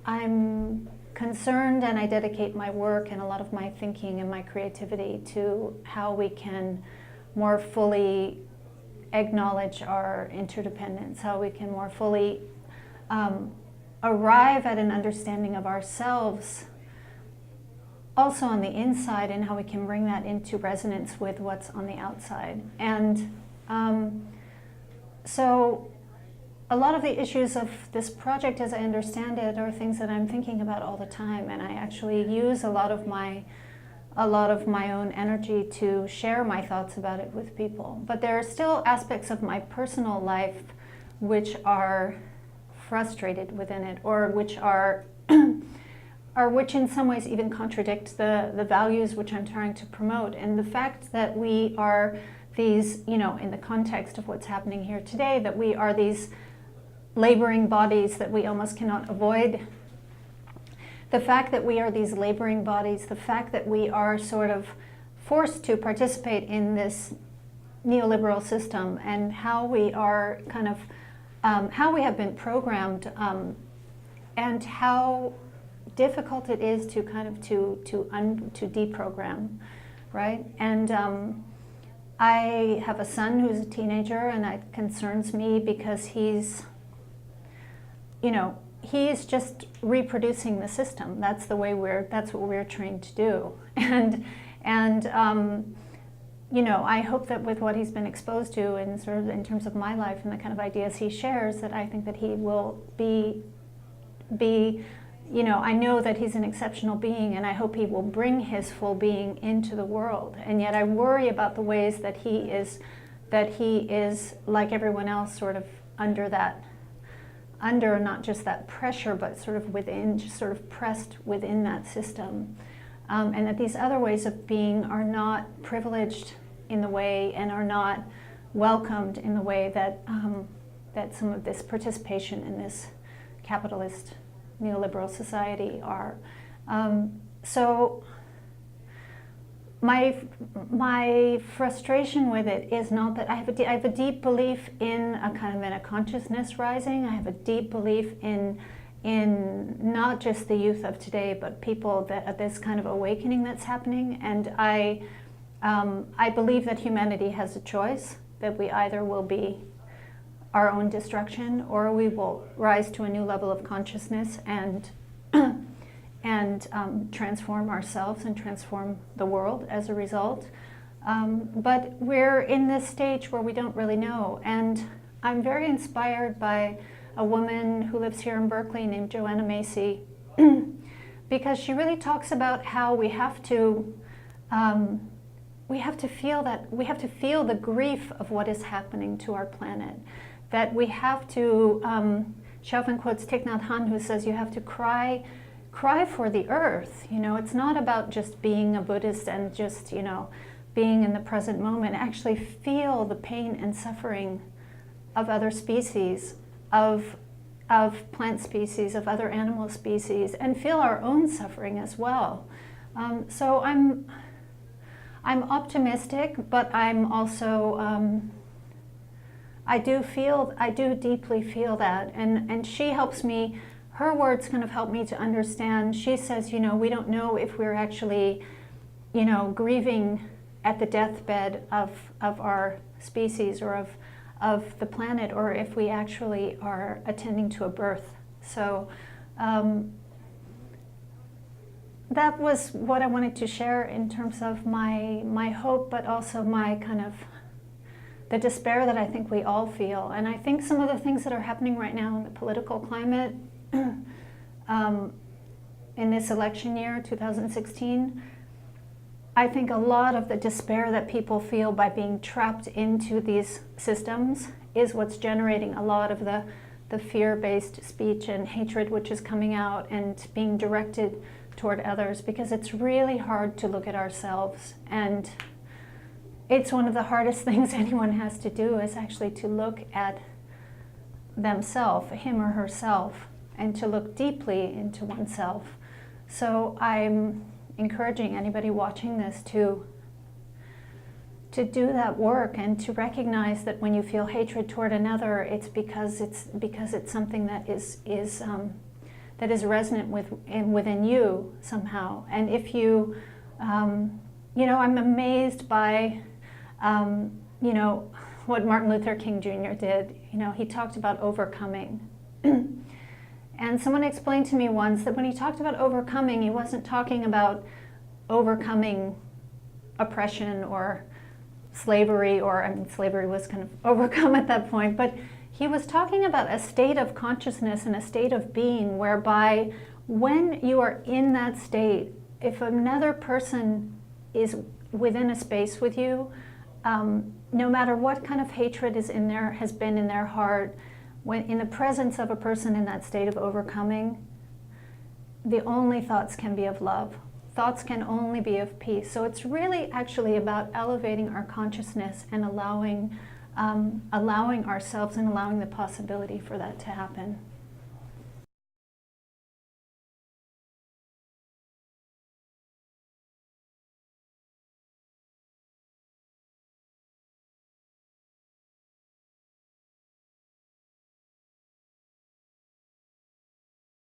I'm concerned, and I dedicate my work and a lot of my thinking and my creativity to how we can more fully acknowledge our interdependence, how we can more fully arrive at an understanding of ourselves also on the inside, and how we can bring that into resonance with what's on the outside. And so a lot of the issues of this project, as I understand it, are things that I'm thinking about all the time, and I actually use a lot of my own energy to share my thoughts about it with people. But there are still aspects of my personal life which are frustrated within it, or which are or which in some ways even contradict the values which I'm trying to promote. And the fact that we are these, in the context of what's happening here today, that we are these laboring bodies that we almost cannot avoid. The fact that we are these laboring bodies, the fact that we are sort of forced to participate in this neoliberal system, and how we are kind of, how we have been programmed, and how difficult it is to kind of to deprogram, right? And I have a son who's a teenager, and that concerns me because he's just reproducing the system. That's the way that's what we're trained to do. And I hope that with what he's been exposed to, and sort of in terms of my life and the kind of ideas he shares, that I think that he will be I know that he's an exceptional being, and I hope he will bring his full being into the world. And yet I worry about the ways that he is like everyone else, sort of under not just that pressure, but sort of within, just sort of pressed within that system. And that these other ways of being are not privileged in the way, and are not welcomed in the way that that some of this participation in this capitalist neoliberal society are. So my frustration with it is not that I have a deep belief in a kind of in a consciousness rising. I have a deep belief in not just the youth of today, but people that this kind of awakening that's happening. And I believe that humanity has a choice, that we either will be our own destruction, or we will rise to a new level of consciousness and transform ourselves and transform the world as a result. But we're in this stage where we don't really know. And I'm very inspired by a woman who lives here in Berkeley named Joanna Macy, because she really talks about how we have to feel the grief of what is happening to our planet. That we have to, she often quotes Thich Nhat Hanh, who says you have to cry for the earth. It's not about just being a Buddhist and just, being in the present moment. Actually feel the pain and suffering of other species, of plant species, of other animal species, and feel our own suffering as well. So I'm optimistic, but I'm also, I do deeply feel that, and she helps me, her words kind of help me to understand. She says, we don't know if we're actually, grieving at the deathbed of our species, or of the planet, or if we actually are attending to a birth. So that was what I wanted to share in terms of my hope, but also my kind of the despair that I think we all feel. And I think some of the things that are happening right now in the political climate in this election year, 2016, I think a lot of the despair that people feel by being trapped into these systems is what's generating a lot of the fear-based speech and hatred which is coming out and being directed toward others, because it's really hard to look at ourselves. And it's one of the hardest things anyone has to do, is actually to look at themselves, him or herself, and to look deeply into oneself. So I'm encouraging anybody watching this to do that work, and to recognize that when you feel hatred toward another, it's because it's something that is that is resonant within you somehow. And if you, you know, I'm amazed by, you know, what Martin Luther King Jr. did. You know, he talked about overcoming. And someone explained to me once that when he talked about overcoming, he wasn't talking about overcoming oppression or slavery, or, I mean, slavery was kind of overcome at that point, but he was talking about a state of consciousness and a state of being whereby when you are in that state, if another person is within a space with you, no matter what kind of hatred is in there, has been in their heart, when in the presence of a person in that state of overcoming, the only thoughts can be of love. Thoughts can only be of peace. So it's really actually about elevating our consciousness and allowing ourselves and allowing the possibility for that to happen.